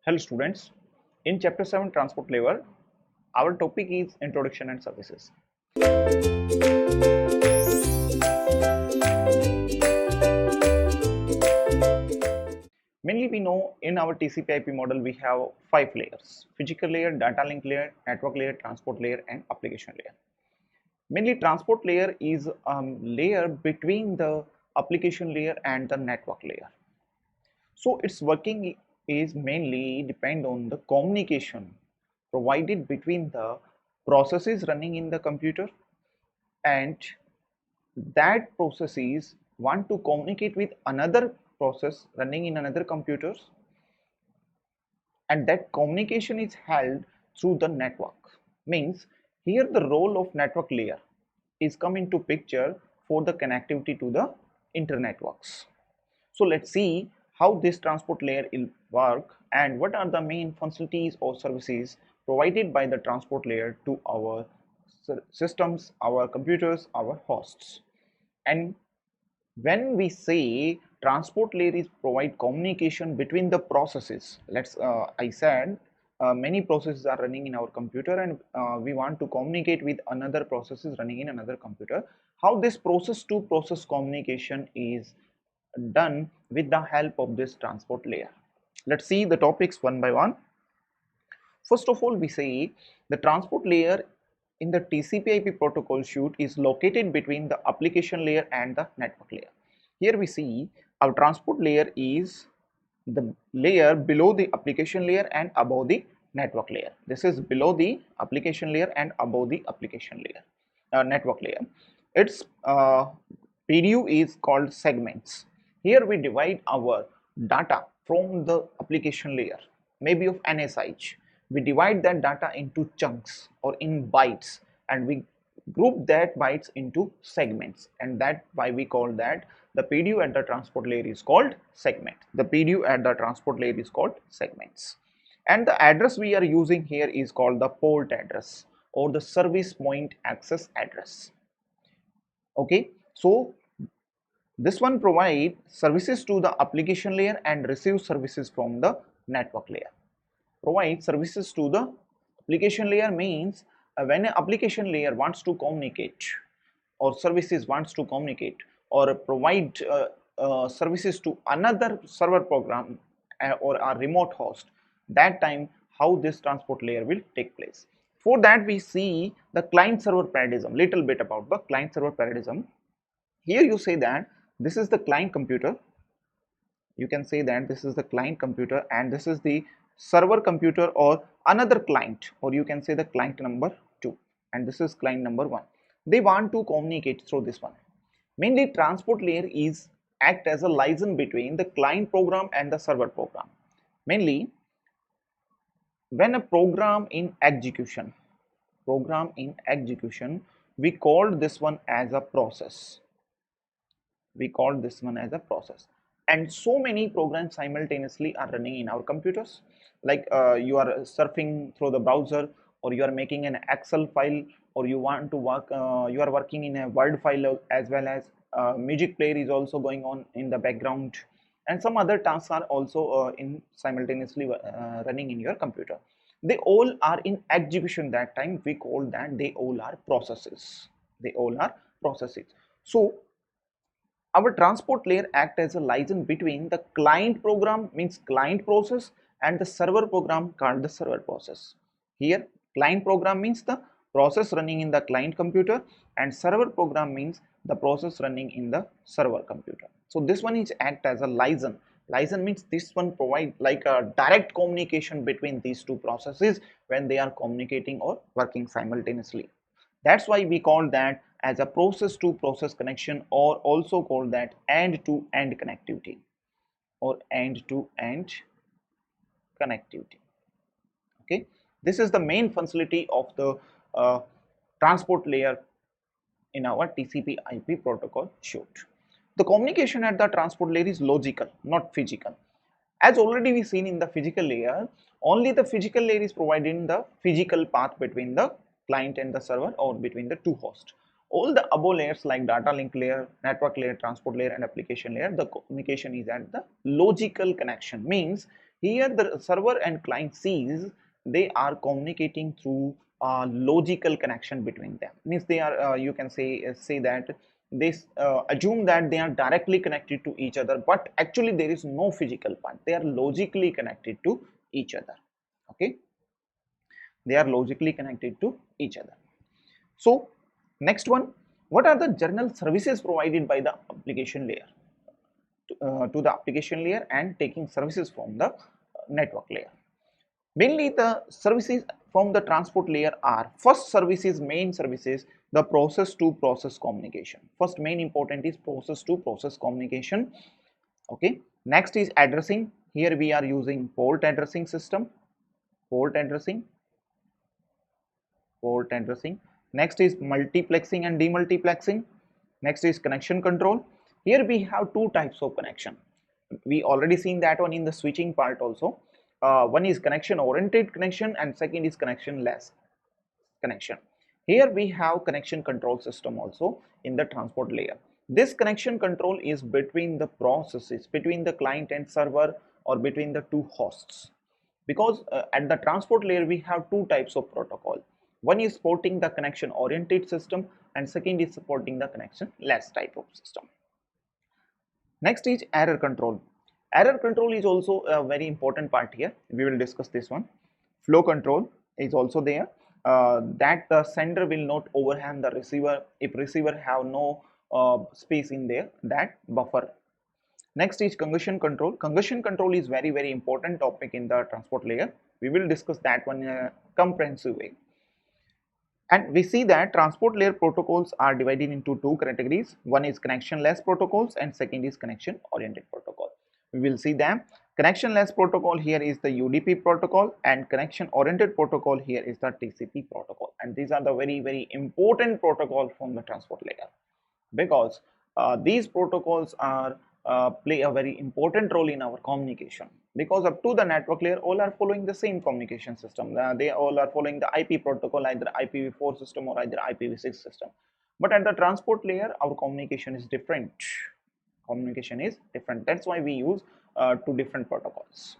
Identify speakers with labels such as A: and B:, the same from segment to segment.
A: Hello students, in chapter 7 transport layer, our topic is introduction and services. Mainly we know in our TCP/IP model we have 5 layers: physical layer, data link layer, network layer, transport layer and application layer. Mainly transport layer is a layer between the application layer and the network layer. So its working is mainly depend on the communication provided between the processes running in the computer, and that processes want to communicate with another process running in another computers, and that communication is held through the network. Means here the role of network layer is come into picture for the connectivity to the internetworks. So let's see how this transport layer will work and what are the main functionalities or services provided by the transport layer to our systems, our computers, our hosts. And when we say transport layer is provide communication between the processes, I said many processes are running in our computer, and we want to communicate with another processes running in another computer. How this process to process communication is done with the help of this transport layer. Let's see the topics one by one. First of all, we say the transport layer in the TCP/IP protocol suite is located between the application layer and the network layer. Here we see our transport layer is the layer below the application layer and above the network layer. This is below the application layer and above the application layer, network layer. Its PDU is called segments. Here we divide our data from the application layer, maybe of NA size. We divide that data into chunks or in bytes, and we group that bytes into segments, and that why we call that the PDU at the transport layer is called segment. The PDU at the transport layer is called segments. And the address we are using here is called the port address or the service point access address. Okay, so this one provide services to the application layer and receive services from the network layer. Provide services to the application layer means when an application layer wants to communicate or services wants to communicate or provide services to another server program or a remote host, that time how this transport layer will take place. For that we see the client server paradigm, little bit about the client server paradigm. Here you say that this is the client computer, you can say that this is the client computer and this is the server computer or another client, or you can say the client number 2 and this is client number 1. They want to communicate through this one. Mainly transport layer is act as a liaison between the client program and the server program. Mainly when a program in execution, we called this one as a process. We call this one as a process, and so many programs simultaneously are running in our computers, like you are surfing through the browser, or you are making an Excel file, or you want to work you are working in a Word file, as well as music player is also going on in the background, and some other tasks are also in simultaneously running in your computer. They all are in execution. That time we call that they all are processes. They all are processes. So our transport layer act as a liaison between the client program, means client process, and the server program called the server process. Here client program means the process running in the client computer, and server program means the process running in the server computer. So this one is act as a liaison. Liaison means this one provide like a direct communication between these two processes when they are communicating or working simultaneously. That's why we call that as a process to process connection, or also call that end to end connectivity or end to end connectivity. Okay, this is the main functionality of the transport layer in our TCP IP protocol suite. The communication at the transport layer is logical, not physical. As already we seen in the physical layer, only the physical layer is providing the physical path between the client and the server, or between the two hosts. All the above layers like data link layer, network layer, transport layer and application layer, the communication is at the logical connection, means Here the server and client sees they are communicating through logical connection between them. Means they are you can say that they assume that they are directly connected to each other, but actually there is no physical part. They are logically connected to each other. Okay, they are logically connected to each other. So next one, what are the general services provided by the application layer to the application layer and taking services from the network layer? Mainly the services from the transport layer are, first services, main services, the process to process communication. First main important is process to process communication. Okay, next is addressing. Here we are using port addressing system, port addressing, port addressing. Next is multiplexing and demultiplexing. Next is connection control. Here we have two types of connection. We already seen that one in the switching part also. One is connection oriented connection and second is connection less connection. Here we have connection control system also in the transport layer. This connection control is between the processes, between the client and server, or between the two hosts. Because at the transport layer we have two types of protocol. One is supporting the connection oriented system and second is supporting the connection less type of system. Next is error control. Error control is also a very important part here. We will discuss this one. Flow control is also there, that the sender will not overwhelm the receiver if receiver have no space in there, that buffer. Next is congestion control. Congestion control is very important topic in the transport layer. We will discuss that one in a comprehensive way. And we see that transport layer protocols are divided into two categories. One is connectionless protocols and second is connection oriented protocol. We will see them. Connectionless protocol here is the UDP protocol and connection oriented protocol here is the TCP protocol. And these are the very important protocol from the transport layer, because these protocols are play a very important role in our communication, because up to the network layer all are following the same communication system. They all are following the IP protocol, either IPv4 system or either IPv6 system. But at the transport layer our communication is different. Communication is different. That's why we use two different protocols.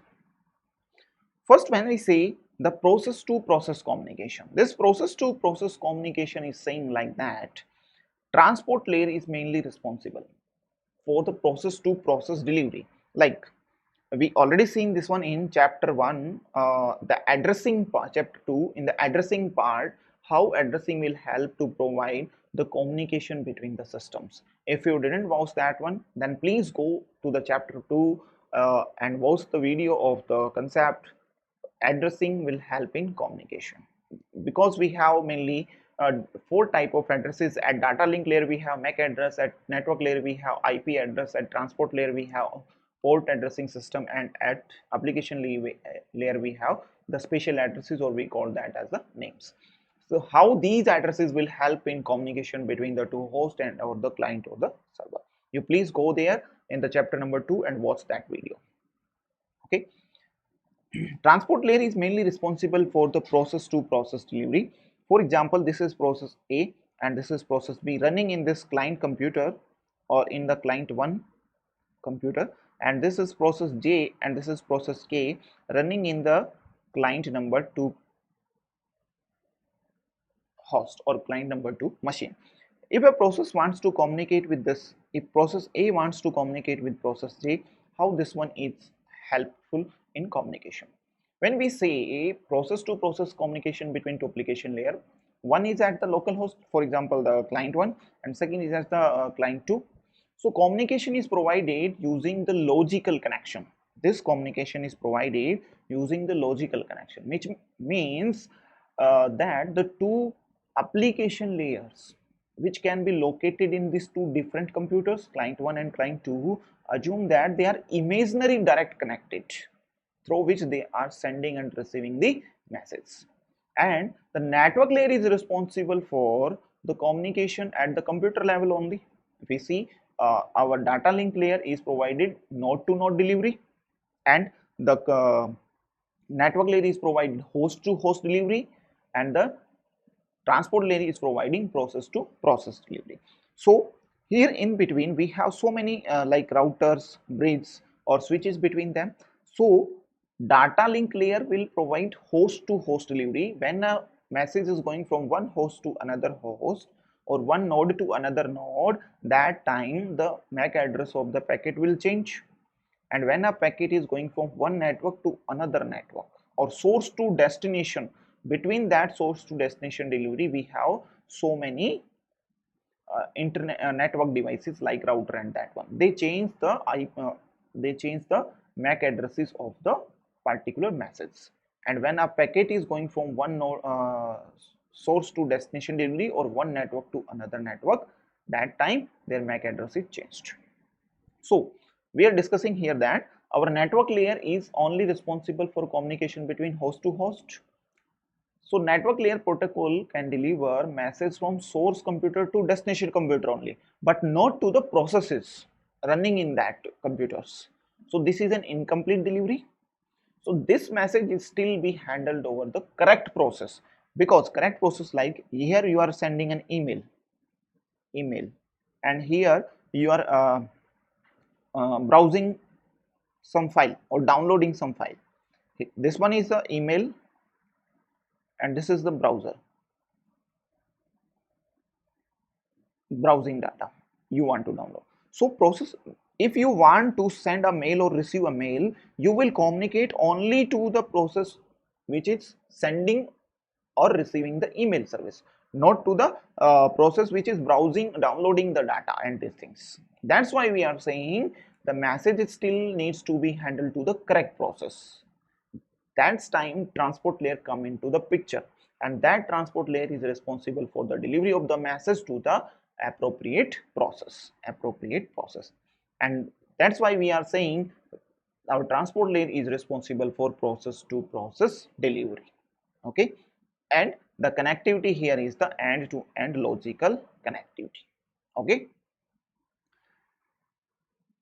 A: First, when we say the process to process communication, this process to process communication is saying like that transport layer is mainly responsible for the process to process delivery. Like we already seen this one in chapter 1, the addressing part, chapter 2 in the addressing part, how addressing will help to provide the communication between the systems. If you didn't watch that one, then please go to the chapter 2 and watch the video of the concept. Addressing will help in communication, because we have mainly four type of addresses. At data link layer we have MAC address, at network layer we have IP address, at transport layer we have port addressing system, and at application layer we have the special addresses, or we call that as the names. So how these addresses will help in communication between the two hosts and or the client or the server, you please go there in the chapter number 2 and watch that video. Okay, transport layer is mainly responsible for the process to process delivery. For example, this is process A and this is process B running in this client computer or in the client 1 computer, and this is process J and this is process K running in the client number 2 host or client number 2 machine. If a process wants to communicate with this, if process A wants to communicate with process J, how this one is helpful in communication? When we say process to process communication between two application layer, one is at the local host, for example the client 1, and second is at the client 2. So communication is provided using the logical connection. This communication is provided using the logical connection, which means that the two application layers which can be located in these two different computers, client 1 and client 2, assume that they are imaginary direct connected, through which they are sending and receiving the message. And the network layer is responsible for the communication at the computer level only. If we see, our data link layer is provided node to node delivery, and the network layer is provided host to host delivery, and the transport layer is providing process to process delivery. So here in between we have so many like routers, bridges or switches between them. So Data link layer will provide host to host delivery. When a message is going from one host to another host or one node to another node, that time the MAC address of the packet will change. And when a packet is going from one network to another network or source to destination, between that source to destination delivery, we have so many internet network devices like router and that one. They change the MAC addresses of the particular message. And when a packet is going from one node, source to destination delivery or one network to another network, that time their MAC address is changed. So we are discussing here that our network layer is only responsible for communication between host to host. So network layer protocol can deliver message from source computer to destination computer only, but not to the processes running in that computers. So this is an incomplete delivery. So this message is still be handled over the correct process, because correct process, like here you are sending an email, and here you are browsing some file or downloading some file. This one is the email and this is the browsing data you want to download. So process, if you want to send a mail or receive a mail, you will communicate only to the process which is sending or receiving the email service, not to the process which is browsing, downloading the data and these things. That's why we are saying the message still needs to be handled to the correct process. That's time transport layer come into the picture, and that transport layer is responsible for the delivery of the message to the appropriate process. And that's why we are saying our transport layer is responsible for process to process delivery. Okay, and the connectivity here is the end to end logical connectivity. Okay,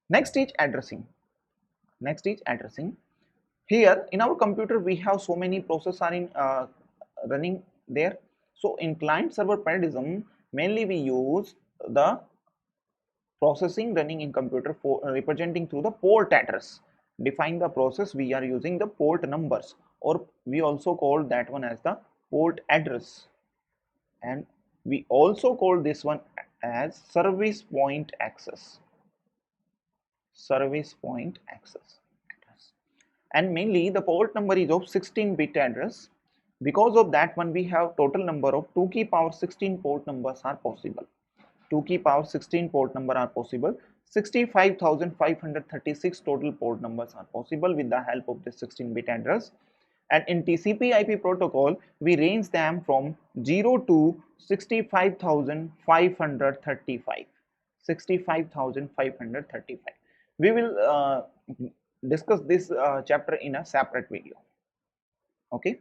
A: next is addressing. Here in our computer we have so many processes are in running there. So in client server paradigm, mainly we use the processing running in computer for representing through the port address. Define the process, we are using the port numbers, or we also call that one as the port address, and we also call this one as service point access address. And mainly the port number is of 16-bit address. Because of that one, we have total number of 2 key power 16 port numbers are possible. 2 key power 16 port number are possible. 65,536 total port numbers are possible with the help of this 16-bit address. And in TCP/IP protocol, we range them from 0 to 65,535. 65,535. We will discuss this chapter in a separate video. Okay.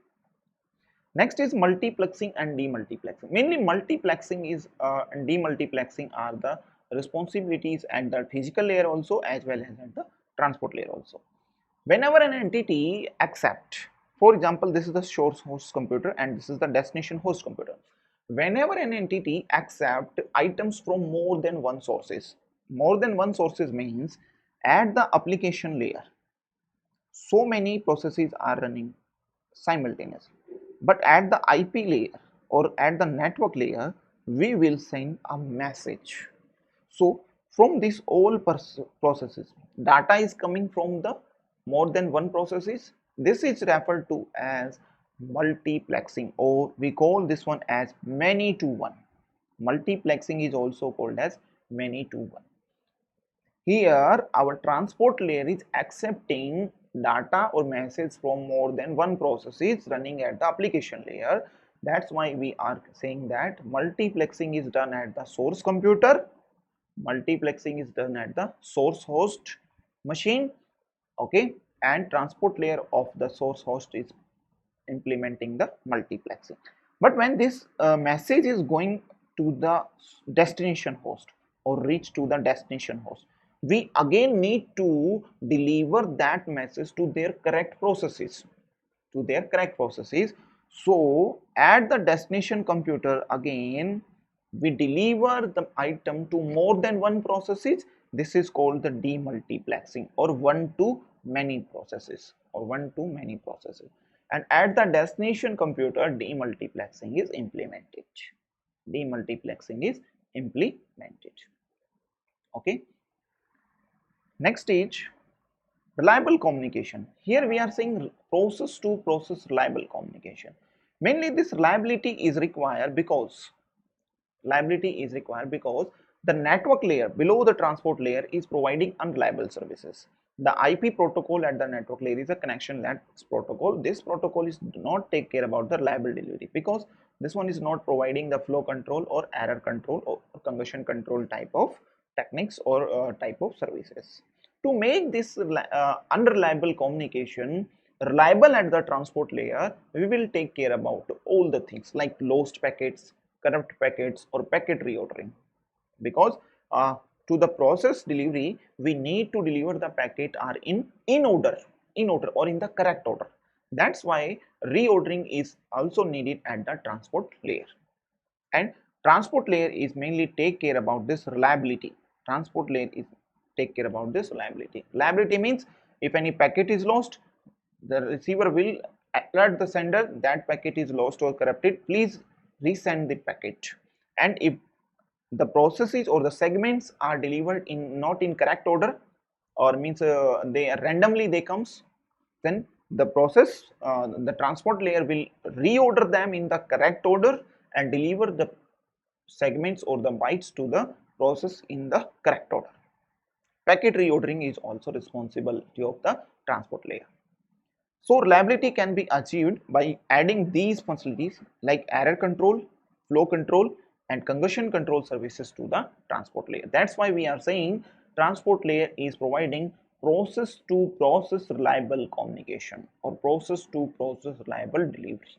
A: Next is multiplexing and demultiplexing. Mainly multiplexing is and demultiplexing are the responsibilities at the physical layer also, as well as at the transport layer also. Whenever an entity accept, for example, this is the source host computer and this is the destination host computer. Whenever an entity accept items from more than one sources means at the application layer, so many processes are running simultaneously. But at the IP layer or at the network layer, we will send a message. So from these all processes, data is coming from the more than one processes. This is referred to as multiplexing, or we call this one as many to one. Multiplexing is also called as many to one. Here our transport layer is accepting data or message from more than one processes running at the application layer. That's why we are saying that multiplexing is done at the source computer, multiplexing is done at the source host machine. Okay, and transport layer of the source host is implementing the multiplexing. But when this message is going to the destination host or reach to the destination host, we again need to deliver that message to their correct processes, so at the destination computer again we deliver the item to more than one processes. This is called the demultiplexing or one to many processes. or one to many processes. And at the destination computer, demultiplexing is implemented. Demultiplexing is implemented. Okay. Next stage, reliable communication. Here we are saying process to process reliable communication. Mainly this reliability is required because the network layer below the transport layer is providing unreliable services. The IP protocol at the network layer is a connection length protocol. This protocol is do not take care about the reliable delivery because this one is not providing the flow control or error control or congestion control type of techniques or type of services. To make this unreliable communication reliable at the transport layer, we will take care about all the things like lost packets, corrupt packets, or packet reordering. Because to the process delivery, we need to deliver the packet are in order or in the correct order. That's why reordering is also needed at the transport layer. And transport layer is mainly take care about this reliability. Transport layer is take care about this reliability. Reliability means if any packet is lost, the receiver will alert the sender that packet is lost or corrupted, please resend the packet. And if the processes or the segments are delivered in not in correct order, or means they randomly they comes, then the transport layer will reorder them in the correct order and deliver the segments or the bytes to the process in the correct order. Packet reordering is also responsibility of the transport layer. So reliability can be achieved by adding these functionalities like error control, flow control, and congestion control services to the transport layer. That's why we are saying transport layer is providing process to process reliable communication or process to process reliable delivery.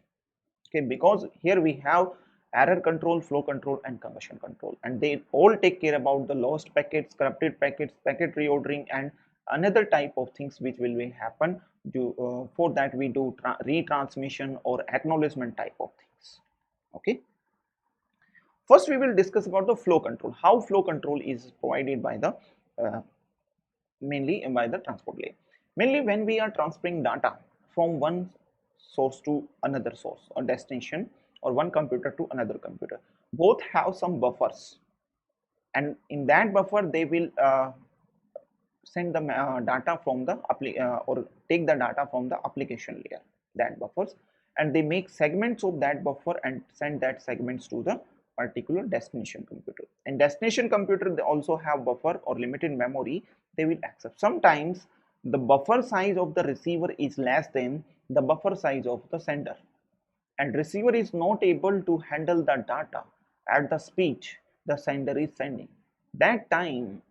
A: Okay, because here we have error control, flow control, and congestion control, and they all take care about the lost packets, corrupted packets, packet reordering, and another type of things which will happen. For that we do retransmission or acknowledgement type of things. Okay. First, we will discuss about the flow control. How flow control is provided by the mainly by the transport layer. Mainly when we are transferring data from one source to another source or destination or one computer to another computer, both have some buffers, and in that buffer they will send the data from the or take the data from the application layer, that buffers, and they make segments of that buffer and send that segments to the particular destination computer. And destination computer, they also have buffer or limited memory they will accept. Sometimes the buffer size of the receiver is less than the buffer size of the sender, and receiver is not able to handle the data at the speed the sender is sending. That time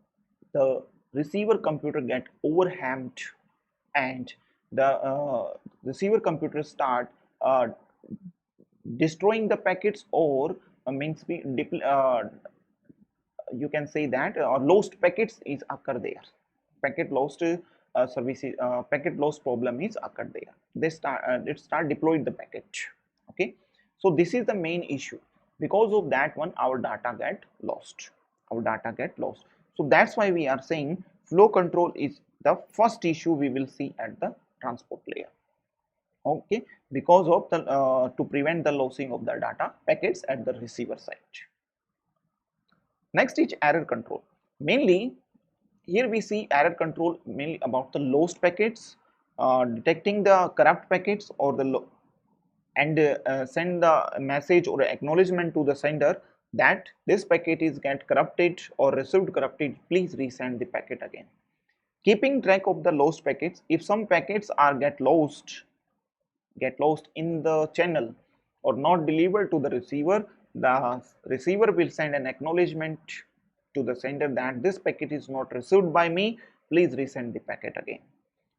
A: the receiver computer get overwhelmed, and the receiver computer start destroying the packets, or means you can say that or lost packets is occur there. Packet lost services, packet loss problem is occurred there. They start deployed the packet. Okay, so this is the main issue. Because of that one, our data get lost. So that's why we are saying flow control is the first issue we will see at the transport layer. Okay, because of the to prevent the losing of the data packets at the receiver side. Next is error control. Mainly here we see error control mainly about the lost packets, detecting the corrupt packets or the and send the message or acknowledgement to the sender that this packet is get corrupted or received corrupted, please resend the packet again. Keeping track of the lost packets, if some packets are get lost in the channel or not delivered to the receiver will send an acknowledgement to the sender that this packet is not received by me, please resend the packet again.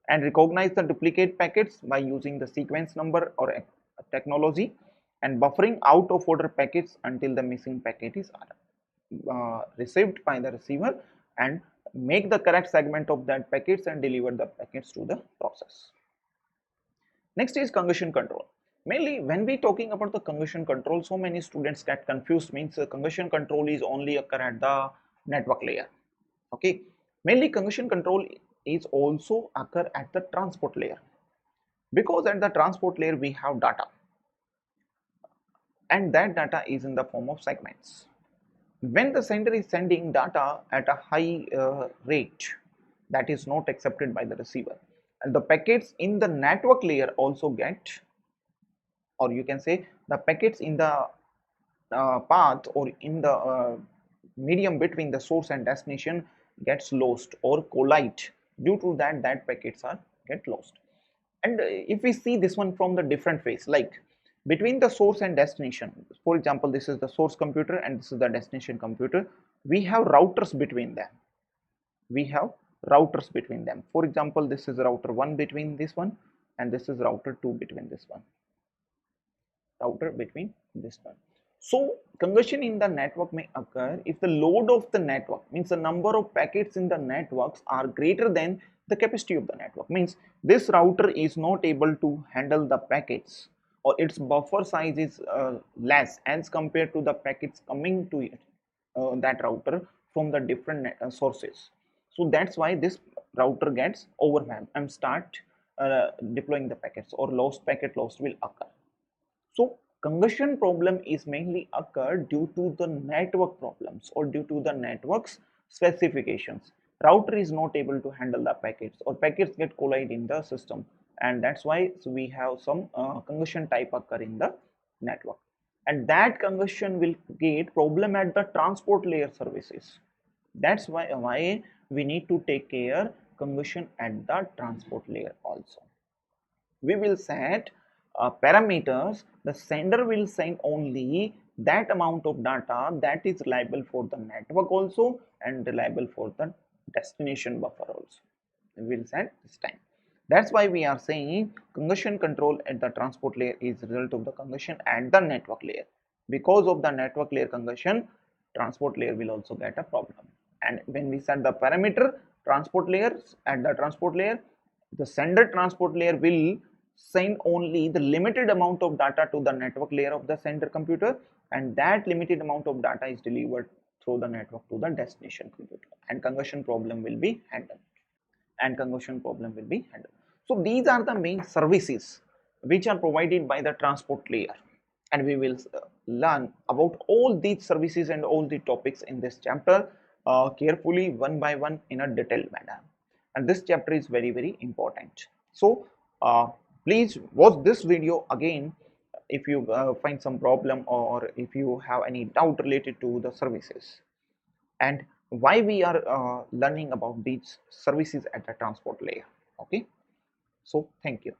A: And recognize the duplicate packets by using the sequence number or technology, and buffering out of order packets until the missing packet is received by the receiver, and make the correct segment of that packets and deliver the packets to the process. Next is congestion control. Mainly when we talking about the congestion control, so many students get confused, means congestion control is only occur at the network layer. Okay, mainly congestion control is also occur at the transport layer. because at the transport layer we have data, and that data is in the form of segments. When the sender is sending data at a high rate, that is not accepted by the receiver, and the packets in the network layer also get, or you can say the packets in the path or in the medium between the source and destination gets lost or collide. Due to that packets are get lost. And if we see this one from the different phase, like between the source and destination, for example, this is the source computer and this is the destination computer, we have routers between them. We have routers between them. For example, this is router 1 between this one, and this is router 2 between this one, router between this one. So congestion in the network may occur if the load of the network, means the number of packets in the networks, are greater than the capacity of the network. Means this router is not able to handle the packets, or its buffer size is less as compared to the packets coming to it, that router from the different sources. So that's why this router gets overwhelmed and start deploying the packets, or packet loss will occur. So congestion problem is mainly occurred due to the network problems or due to the network's specifications. Router is not able to handle the packets, or packets get collide in the system, and that's why we have some congestion type occur in the network, and that congestion will create problem at the transport layer services. That's why we need to take care congestion at the transport layer also. We will set parameters. The sender will send only that amount of data that is reliable for the network also and reliable for the destination buffer also. We will set this time. That's why we are saying congestion control at the transport layer is the result of the congestion at the network layer. Because of the network layer congestion, transport layer will also get a problem. And when we set the parameter transport layers at the transport layer, the sender transport layer will send only the limited amount of data to the network layer of the sender computer, and that limited amount of data is delivered through the network to the destination computer, and congestion problem will be handled. So these are the main services which are provided by the transport layer, and we will learn about all these services and all the topics in this chapter carefully, one by one, in a detailed manner. And this chapter is very important. So please watch this video again if you find some problem, or if you have any doubt related to the services and why we are learning about these services at the transport layer. Okay, so thank you.